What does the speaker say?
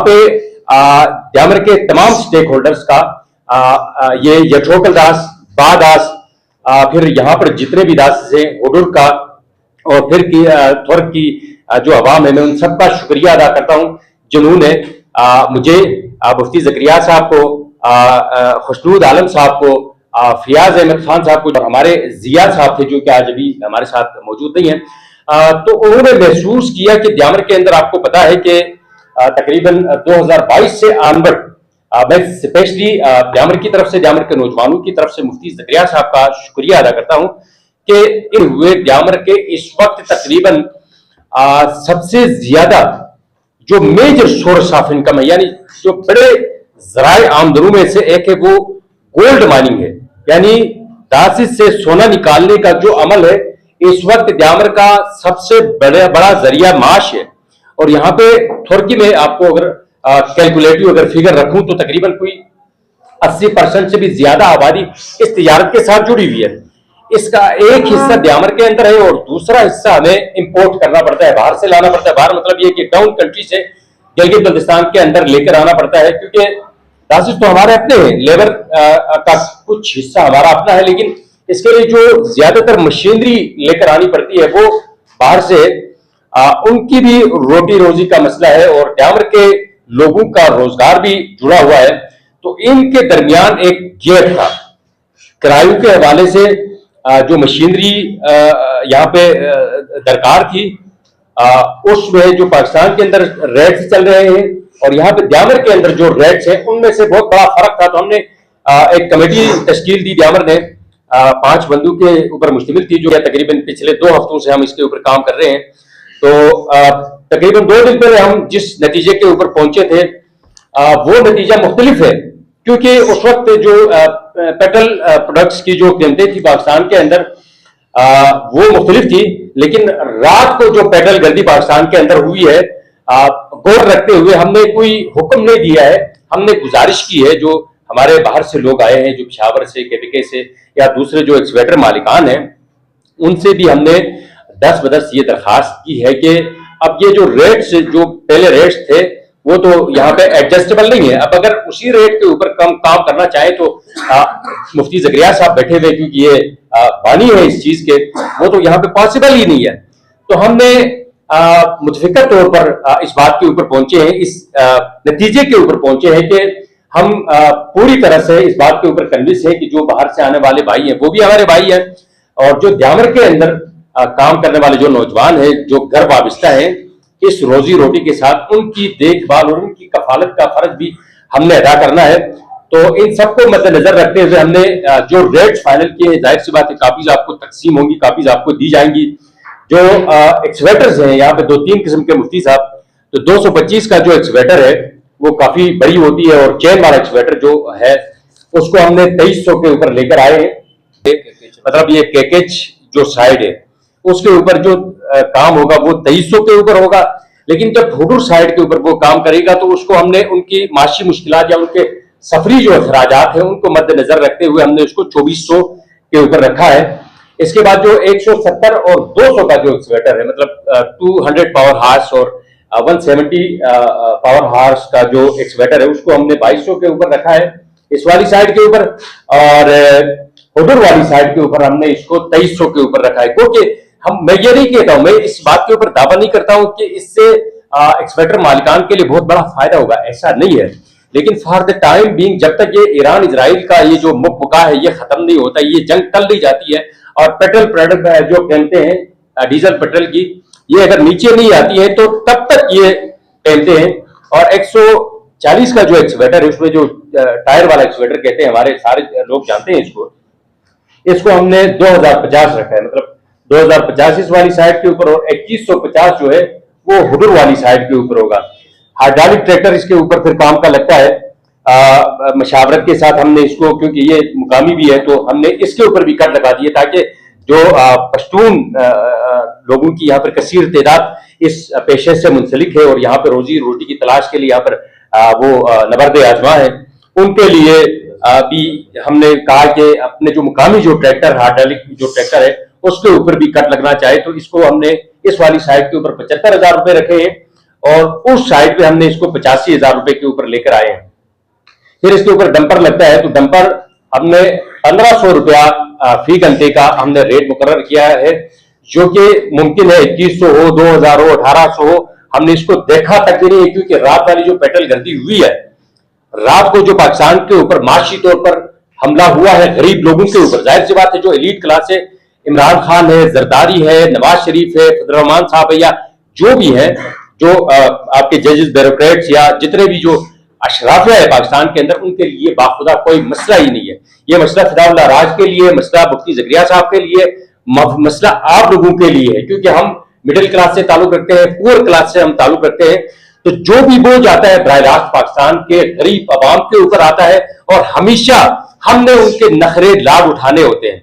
पे द्यामर के तमाम स्टेक होल्डर्स का ये यठोकल दास, बा दास, फिर यहाँ पर जितने भी दास हैं हुडुर का, और फिर की थोर की जो अवाम है, मैं उन सबका शुक्रिया अदा करता हूँ जिन्होंने मुझे, मुफ्ती ज़करिया साहब को, खुशनूद आलम साहब को, फियाज अहमद खान साहब को, और हमारे जिया साहब थे जो कि आज अभी हमारे साथ मौजूद नहीं है, तो उन्होंने महसूस किया कि द्यामर के अंदर आपको पता है कि तकरीबन 2022 से आनवर्ड मैं स्पेशली द्यामर की तरफ से, द्यामर के नौजवानों की तरफ से मुफ्ती ज़करिया साहब का शुक्रिया अदा करता हूं कि इन हुए द्यामर के इस वक्त तकरीबन सबसे ज्यादा जो मेजर सोर्स ऑफ इनकम है, यानी जो बड़े जराए आमदनी में से एक है वो गोल्ड माइनिंग है, यानी दासिस से सोना निकालने का जो अमल है इस वक्त द्यामर का सबसे बड़ा जरिया माश है। और यहाँ पे थोरकी में आपको अगर कैलकुलेटिव अगर फिगर रखूं तो तकरीबन कोई 80% से भी ज्यादा आबादी इस तिजारत के साथ जुड़ी हुई है। इसका एक हिस्सा द्यामर के अंदर है और दूसरा हिस्सा हमें इंपोर्ट करना पड़ता है, बाहर से लाना पड़ता है। बाहर मतलब ये कि डाउन कंट्री से गिलगित बल्तिस्तान के अंदर लेकर आना पड़ता है, क्योंकि दासिस तो हमारे अपने हैं, लेबर का कुछ हिस्सा हमारा अपना है, लेकिन इसके लिए जो ज्यादातर मशीनरी लेकर आनी पड़ती है वो बाहर से, उनकी भी रोटी रोजी का मसला है और द्यामर के लोगों का रोजगार भी जुड़ा हुआ है। तो इनके दरमियान एक गैप था किरायों के हवाले से, जो मशीनरी यहाँ पे दरकार थी उसमें जो पाकिस्तान के अंदर रेट्स चल रहे हैं और यहाँ पे द्यामर के अंदर जो रेट्स हैं उनमें से बहुत बड़ा फर्क था। तो हमने एक कमेटी तश्कील दी, द्यामर ने 5 बंदों के ऊपर मुश्तमिल थी, जो तकरीबन पिछले 2 हफ्तों से हम इसके ऊपर काम कर रहे हैं। तो तकरीबन 2 दिन पहले हम जिस नतीजे के ऊपर पहुंचे थे वो नतीजा मुख्तलिफ है, क्योंकि उस वक्त जो पेट्रोल प्रोडक्ट्स की जो कीमतें थी पाकिस्तान के अंदर वो मुख्तलिफ थी, लेकिन रात को जो पेट्रोल गर्दी पाकिस्तान के अंदर हुई है, गौर रखते हुए हमने कोई हुक्म नहीं दिया है, हमने गुजारिश की है जो हमारे बाहर से लोग आए हैं, जो पिशावर से, केपीके से या दूसरे जो एक्सवेटर मालिकान हैं, उनसे भी हमने 10 बदस ये दरखास्त की है कि अब ये जो रेट्स, जो पहले रेट्स थे वो तो यहाँ पे एडजस्टेबल नहीं है। अब अगर उसी रेट के ऊपर कम काम करना चाहे तो मुफ्ती ज़करिया साहब बैठे हुए, क्योंकि ये बानी है इस चीज के, वो तो यहाँ पे पॉसिबल ही नहीं है। तो हमने मुतफिका तौर पर इस बात के ऊपर पहुंचे हैं, इस नतीजे के ऊपर पहुंचे हैं कि हम पूरी तरह से इस बात के ऊपर कन्विंस है कि जो बाहर से आने वाले भाई हैं वो भी हमारे भाई हैं, और जो द्यामर के अंदर काम करने वाले जो नौजवान हैं, जो घर वाबस्ता हैं इस रोजी रोटी के साथ, उनकी देखभाल और उनकी कफालत का फर्ज भी हमने अदा करना है। तो इन सबको मद्देनजर रखते हुए हमने जो रेट्स फाइनल किए, जाहिर सी बात है कापीज आपको तकसीम होंगी, कापीज आपको दी जाएंगी। जो एक्सवेटर्स हैं यहाँ पे 2-3 किस्म के मुफ्ती साहब, तो 225 का जो एक्सवेटर है वो काफी बड़ी होती है, और चेन वाला एक्सवेटर जो है उसको हमने 2300 के ऊपर लेकर आए हैं। मतलब ये पैकेज जो साइड है उसके ऊपर जो काम होगा वो 2300 के ऊपर होगा, लेकिन जब हुडुर साइड के ऊपर वो काम करेगा तो उसको हमने उनकी माशी मुश्किलात या उनके सफरी जो अखराजात हैं उनको मद्देनजर रखते हुए हमने उसको 2400 के ऊपर रखा है। इसके बाद जो 170 और 200 का जो एक्सवेटर है, मतलब 200 पावर हार्स और 170 पावर हार्स का जो एक्सवेटर है उसको हमने 2200 के ऊपर रखा है इस वाली साइड के ऊपर, और हुडुर वाली साइड के ऊपर हमने इसको 2300 के ऊपर रखा है। क्योंकि मैं ये नहीं कहता हूं, मैं इस बात के ऊपर दावा नहीं करता हूं कि इससे एक्सवेटर मालिकान के लिए बहुत बड़ा फायदा होगा, ऐसा नहीं है, लेकिन फॉर द टाइम बीइंग जब तक ये ईरान इजराइल का ये जो मुक्का है ये खत्म नहीं होता, ये जंग टल नहीं जाती है, और पेट्रोल प्रोडक्ट जो कहते हैं डीजल पेट्रोल की, ये अगर नीचे नहीं आती है तो तब तक ये कहते हैं। और 140 का जो एक्सवेटर है उसमें जो टायर वाला एक्सवेटर कहते हैं, हमारे सारे लोग जानते हैं इसको हमने 2050 रखा है, मतलब 2050 इस वाली साइड के ऊपर, और 2150 जो है वो हुडुर वाली साइड के ऊपर होगा। हाइड्रोलिक ट्रैक्टर इसके ऊपर फिर काम का लगता है मशावरत के साथ हमने इसको, क्योंकि ये मुकामी भी है तो हमने इसके ऊपर भी कट लगा दिए ताकि जो पश्तून लोगों की यहाँ पर कसीर तादाद इस पेशे से मुंसलिक है और यहाँ पर रोजी रोटी की तलाश के लिए यहाँ पर वो नबर्द आजमा है, उनके लिए भी हमने कहा कि अपने जो मुकामी जो ट्रैक्टर हाइड्रोलिक जो ट्रैक्टर है उसके ऊपर भी कट लगना चाहे, तो इसको हमने इस वाली साइड के ऊपर 75,000 रुपए रखे हैं, اور اس سائٹ پہ ہم نے اس کو 85,000 روپے کے اوپر لے کر آئے ہیں. پھر اس کے اوپر ڈمپر لگتا ہے تو ڈمپر ہم نے 1,500 روپیہ فی گھنٹے کا ہم نے ریٹ مقرر کیا ہے, جو کہ ممکن ہے 2,100 ہو, 2,000 ہو, 1,800 ہو. ہم نے اس کو دیکھا تک بھی نہیں, کیونکہ رات والی جو پیٹرول گردی ہوئی ہے, رات کو جو پاکستان کے اوپر معاشی طور پر حملہ ہوا ہے غریب لوگوں کے اوپر, ظاہر سی بات ہے جو ایلیٹ کلاس ہے, عمران خان ہے, زرداری ہے, نواز شریف ہے, فضل الرحمان صاحب ہے, یا جو بھی ہیں, جو آپ کے ججز, بیوروکریٹس, یا جتنے بھی جو اشرافیہ ہے پاکستان کے اندر, ان کے لیے باخدا کوئی مسئلہ ہی نہیں ہے. یہ مسئلہ فدا اللہ راج کے لیے, مسئلہ مفتی زکریا صاحب کے لیے, مسئلہ آپ لوگوں کے لیے ہے, کیونکہ ہم مڈل کلاس سے تعلق رکھتے ہیں, پور کلاس سے ہم تعلق رکھتے ہیں. تو جو بھی بوجھ آتا ہے براہ راست پاکستان کے غریب عوام کے اوپر آتا ہے, اور ہمیشہ ہم نے ان کے نخرے لاگ اٹھانے ہوتے ہیں.